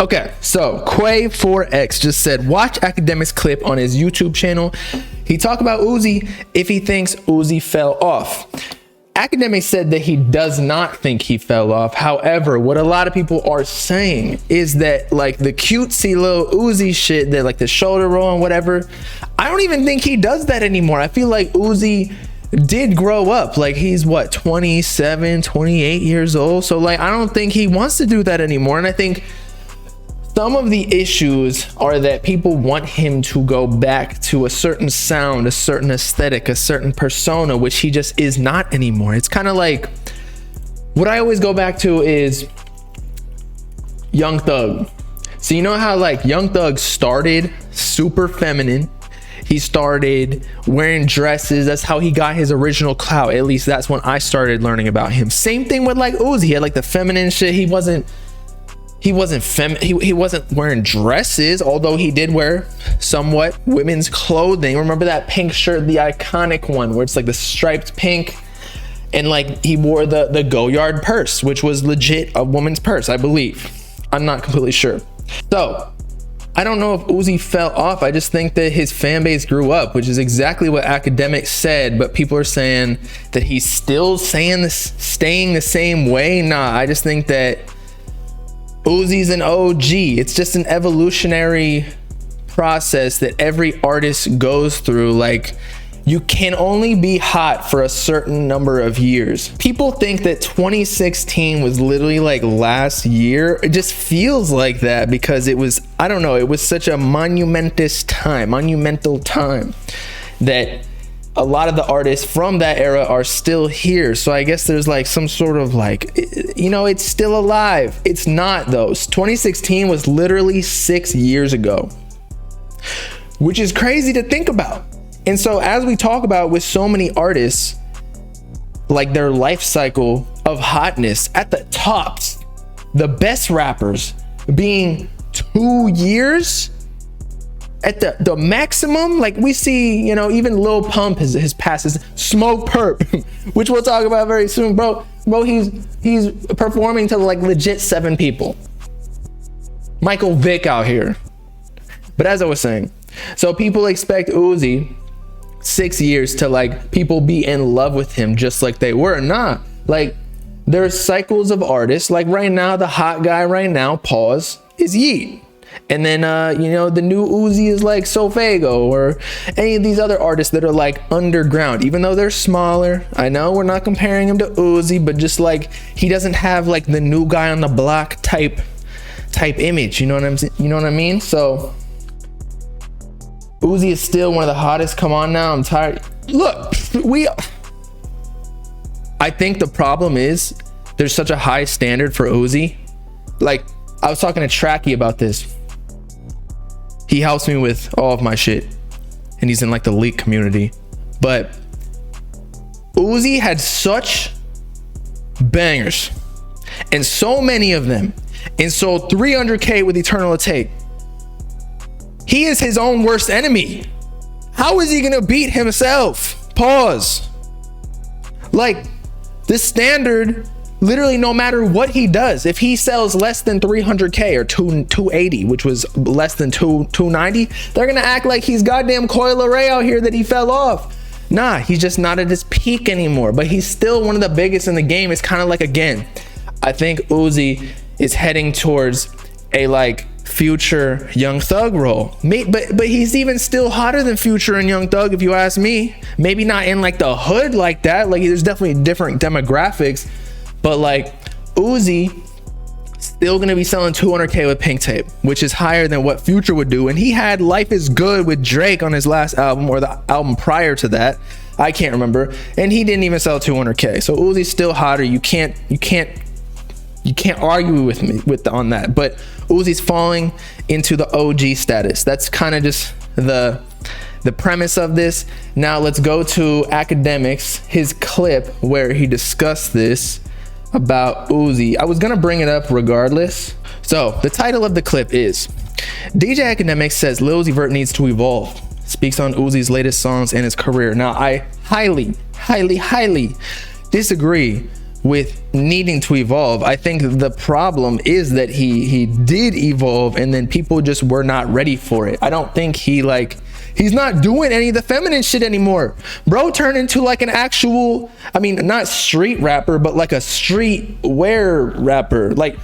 Okay, so Quay4X just said, watch Akademiks clip on his YouTube channel. He talked about Uzi if he thinks Uzi fell off. Akademiks said that he does not think he fell off. However, what a lot of people are saying is that like the cutesy little Uzi shit, that like the shoulder roll and whatever, I don't even think he does that anymore. I feel like Uzi did grow up. Like he's what, 27, 28 years old. So like, I don't think he wants to do that anymore. And I think some of the issues are that people want him to go back to a certain sound, a certain aesthetic, a certain persona, which he just is not anymore. It's kind of like what I always go back to is Young Thug. So you know how like Young Thug started super feminine. He started wearing dresses. That's how he got his original clout. At least that's when I started learning about him. Same thing with like Uzi. He had like the feminine shit. He wasn't wearing dresses, although he did wear somewhat women's clothing. Remember that pink shirt, the iconic one where it's like the striped pink, and like he wore the Goyard purse, which was legit a woman's purse, I believe. I'm not completely sure. So I don't know if Uzi fell off. I just think that his fan base grew up, which is exactly what Akademiks said, but people are saying that he's still saying this, staying the same way. Nah, I just think that Uzi's an OG. It's just an evolutionary process that every artist goes through. Like, you can only be hot for a certain number of years. People think that 2016 was literally like last year. It just feels like that because it was, I don't know, it was such a monumental time that a lot of the artists from that era are still here. So I guess there's like some sort of like, you know, it's still alive. It's not though. 2016 was literally 6 years ago, which is crazy to think about. And so as we talk about with so many artists, like their life cycle of hotness at the tops, the best rappers being 2 years at the maximum. Like we see, you know, even Lil Pump his passes Smoke Perp, which we'll talk about very soon, bro. He's performing to like legit 7 people. Michael Vick out here. But as I was saying, so people expect Uzi 6 years to like people be in love with him just like they were. Nah, like there's cycles of artists. Like right now, the hot guy right now, pause, is Yeet. And then, you know, the new Uzi is like Sofago or any of these other artists that are like underground, even though they're smaller. I know we're not comparing him to Uzi, but just like he doesn't have like the new guy on the block type image. You know what I mean? So Uzi is still one of the hottest. Come on now, I'm tired. Look, I think the problem is there's such a high standard for Uzi. Like I was talking to Tracky about this. He helps me with all of my shit and he's in like the leak community. But Uzi had such bangers and so many of them and sold 300K with Eternal Take. He is his own worst enemy. How is he gonna beat himself? Pause. Like the standard, literally no matter what he does, if he sells less than 300K or 280, which was less than 290, they're gonna act like he's goddamn Coil Ray out here that he fell off. Nah, he's just not at his peak anymore, but he's still one of the biggest in the game. It's kind of like, again, I think Uzi is heading towards a like Future Young Thug role. But he's even still hotter than Future and Young Thug, if you ask me. Maybe not in like the hood like that. Like there's definitely different demographics. But like Uzi still gonna be selling 200K with Pink Tape, which is higher than what Future would do. And he had Life is Good with Drake on his last album, or the album prior to that, I can't remember, and he didn't even sell 200K. So Uzi's still hotter. You can't argue with me on that. But Uzi's falling into the OG status. That's kind of just the premise of this. Now let's go to Akademiks, his clip where he discussed this about Uzi. I was gonna bring it up regardless. So the title of the clip is DJ Akademiks says Lil Uzi Vert needs to evolve, speaks on Uzi's latest songs and his career. Now I highly disagree with needing to evolve. I think the problem is that he did evolve and then people just were not ready for it. I don't think he's not doing any of the feminine shit anymore. Bro turned into like an actual, I mean, not street rapper, but like a street wear rapper. Like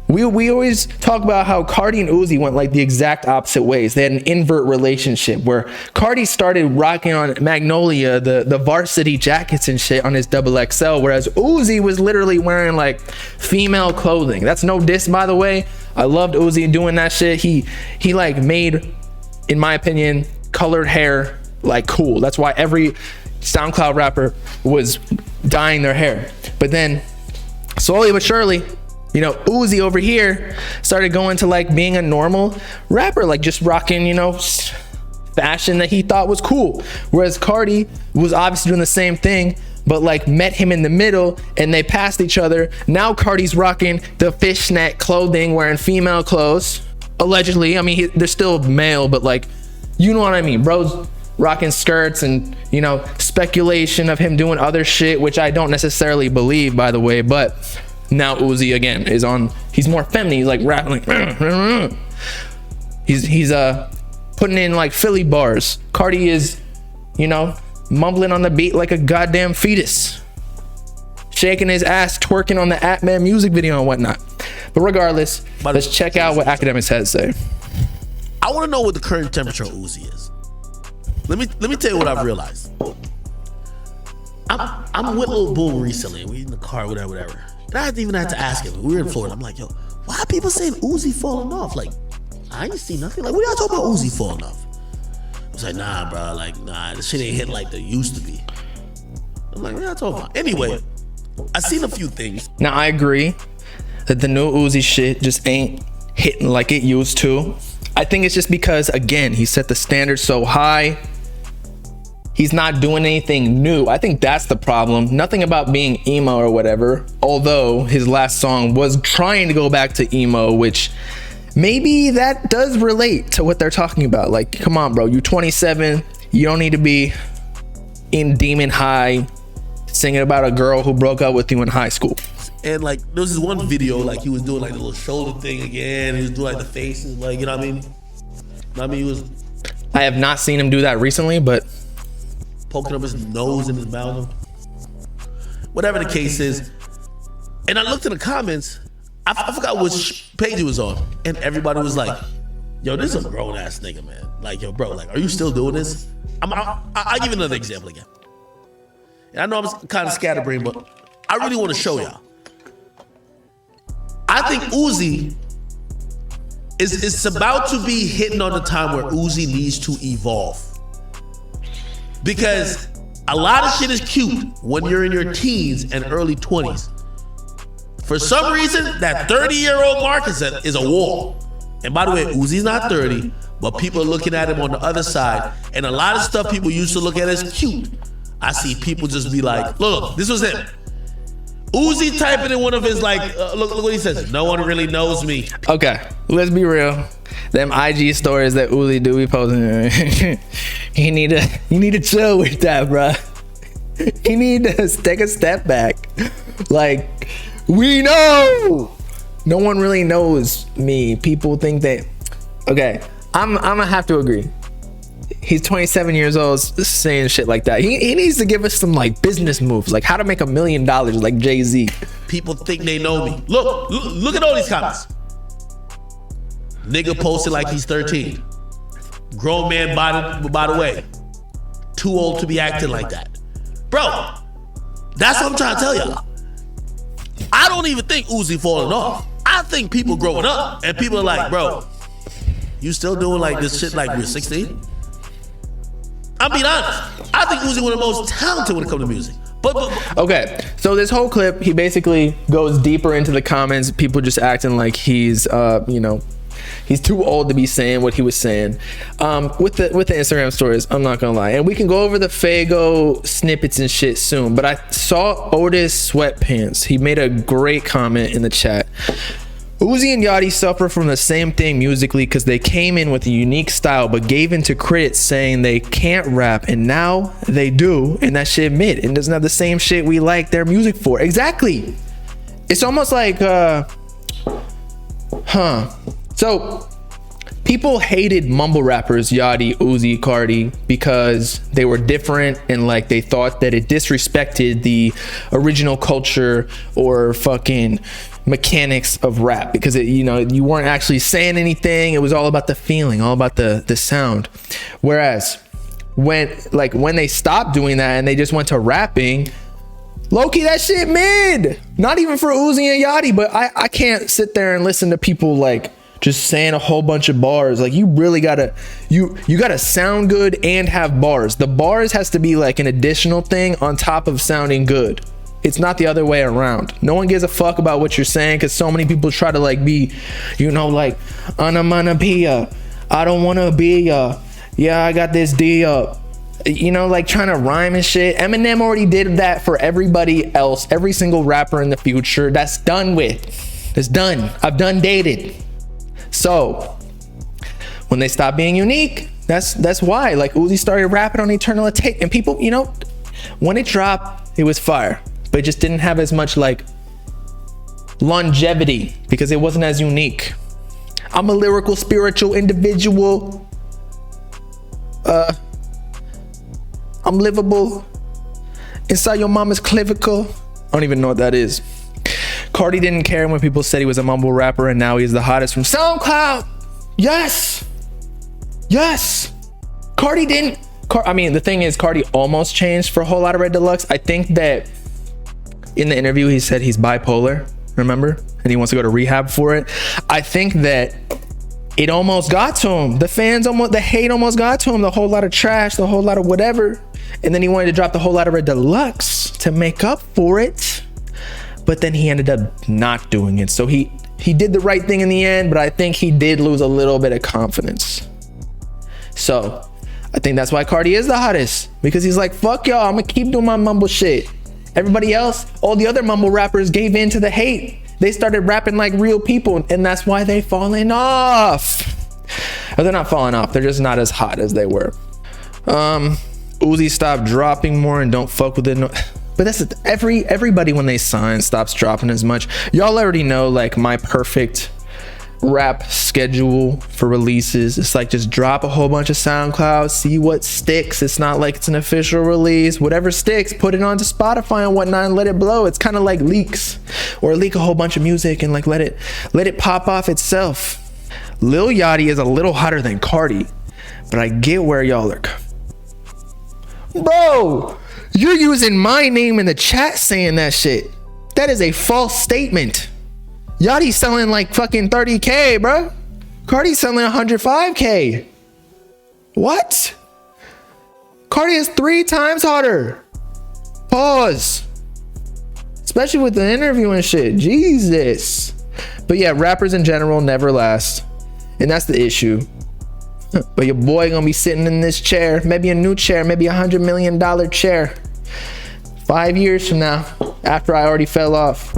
we always talk about how Carti and Uzi went like the exact opposite ways. They had an invert relationship where Carti started rocking on Magnolia, the varsity jackets and shit on his XXL, whereas Uzi was literally wearing like female clothing. That's no diss, by the way. I loved Uzi doing that shit. He like made, in my opinion, colored hair like cool. That's why every SoundCloud rapper was dyeing their hair. But then slowly but surely, you know, Uzi over here started going to like being a normal rapper, like just rocking, you know, fashion that he thought was cool. Whereas Carti was obviously doing the same thing, but like met him in the middle and they passed each other. Now Carti's rocking the fishnet clothing, wearing female clothes, allegedly. I mean, they're still male, but like, you know what I mean? Bro's rocking skirts and, you know, speculation of him doing other shit, which I don't necessarily believe, by the way, but now Uzi again is on, he's more feminine. He's like rapping like, he's putting in like Philly bars. Carti is, you know, mumbling on the beat like a goddamn fetus, shaking his ass, twerking on the Atman music video and whatnot. But regardless, let's check out what Akademiks has to say. I want to know what the current temperature of Uzi is. Let me tell you what I've realized. I'm with Lil Boom recently. We in the car, whatever. And I even had to ask him. We were in Florida. I'm like, yo, why are people saying Uzi falling off? Like, I ain't see nothing. Like, what y'all talking about Uzi falling off? I was like, nah, bro. Like, nah, this shit ain't hit like they used to be. I'm like, what y'all talking about? Anyway, I seen a few things. Now, I agree that the new Uzi shit just ain't hitting like it used to. I think it's just because, again, he set the standard so high. He's not doing anything new. I think that's the problem. Nothing about being emo or whatever. Although his last song was trying to go back to emo, which maybe that does relate to what they're talking about. Like, come on, bro. You're 27. You don't need to be in Demon High singing about a girl who broke up with you in high school. And like, there was this one video, like he was doing like the little shoulder thing again. He was doing like the faces, like, you know what I mean? He was. I have not seen him do that recently, but poking up his nose in his mouth. Whatever the case is. And I looked in the comments. I forgot which page it was on. And everybody was like, yo, this is a grown ass nigga, man. Like, yo, bro, like, are you still doing this? I'll give you another example again. And I know I'm kind of scatterbrained, but I really want to show y'all. I think Uzi is about to be hitting on the time where Uzi needs to evolve. Because a lot of shit is cute when you're in your teens and early 20s. For some reason, that 30-year-old mark is a wall. And by the way, Uzi's not 30, but people are looking at him on the other side. And a lot of stuff people used to look at as cute, I see people just be like, look, this was him. Uzi typing in one of his like, look what he says. No one really knows me. Okay, let's be real. Them IG stories that Uzi do be posting, you need to chill with that, bro. You need to take a step back. Like, we know no one really knows me. People think that. Okay, I'm gonna have to agree. He's 27 years old saying shit like that. He needs to give us some like business moves, like how to make $1 million like Jay-Z. People think they know me. Look at all these comments. Nigga posted like he's 13. Grown man by the way. Too old to be acting like that. Bro, that's what I'm trying to tell y'all. I don't even think Uzi falling off. I think people growing up and people are like, bro, you still doing like this shit like you're 16? I'm being honest. I think Uzi one of the most talented when it comes to music. But okay, so this whole clip, he basically goes deeper into the comments. People just acting like he's, he's too old to be saying what he was saying. With the Instagram stories, I'm not gonna lie, and we can go over the Fago snippets and shit soon. But I saw Otis Sweatpants. He made a great comment in the chat Uzi and Yachty suffer from the same thing musically because they came in with a unique style but gave in to critics saying they can't rap, and now they do, and that shit mid and doesn't have the same shit we like their music for. Exactly. It's almost like so people hated mumble rappers Yachty, Uzi, Carti because they were different, and like they thought that it disrespected the original culture or fucking mechanics of rap, because it, you know, you weren't actually saying anything. It was all about the feeling, all about the sound. Whereas when they stopped doing that and they just went to rapping, low-key that shit mid. Not even for Uzi and Yachty, but I can't sit there and listen to people like just saying a whole bunch of bars. Like you really gotta you gotta sound good and have bars. The bars has to be like an additional thing on top of sounding good. It's not the other way around. No one gives a fuck about what you're saying, because so many people try to like be, you know, like onomatopoeia, I don't wanna be yeah, I got this D up, you know, like trying to rhyme and shit. Eminem already did that for everybody else, every single rapper in the future. That's done with. It's done. I've done dated. So when they stop being unique, that's why like Uzi started rapping on Eternal Atake, and people, you know, when it dropped, it was fire, but it just didn't have as much like longevity because it wasn't as unique. I'm a lyrical, spiritual individual. I'm livable inside your mama's clavicle. I don't even know what that is. Carti didn't care when people said he was a mumble rapper, and now he's the hottest from SoundCloud. Yes. Carti didn't. I mean, the thing is, Carti almost changed for a whole lot of Red Deluxe. I think that in the interview he said he's bipolar, remember? And he wants to go to rehab for it. I think that it almost got to him. The hate almost got to him. The whole lot of trash, the whole lot of whatever. And then he wanted to drop the whole lot of Red Deluxe to make up for it. But then he ended up not doing it. So he did the right thing in the end, but I think he did lose a little bit of confidence. So I think that's why Carti is the hottest, because he's like, fuck y'all, I'm gonna keep doing my mumble shit. Everybody else, all the other mumble rappers gave in to the hate. They started rapping like real people, and that's why they falling off. Or they're not falling off, they're just not as hot as they were. Uzi stopped dropping more and don't fuck with it. No, but that's everybody when they sign stops dropping as much. Y'all already know like my perfect rap schedule for releases. It's like just drop a whole bunch of SoundCloud, see what sticks. It's not like it's an official release. Whatever sticks, put it onto Spotify and whatnot and let it blow. It's kind of like leaks, or leak a whole bunch of music and like let it pop off itself. Lil Yachty is a little hotter than Carti, but I get where y'all are. Bro, you're using my name in the chat saying that shit. That is a false statement. Yachty's selling like fucking 30K, bro. Carti's selling 105K. What? Carti is 3 times hotter. Pause. Especially with the interview and shit. Jesus. But yeah, rappers in general never last. And that's the issue. But your boy gonna be sitting in this chair, maybe a new chair, maybe $100 million chair 5 years from now, after I already fell off.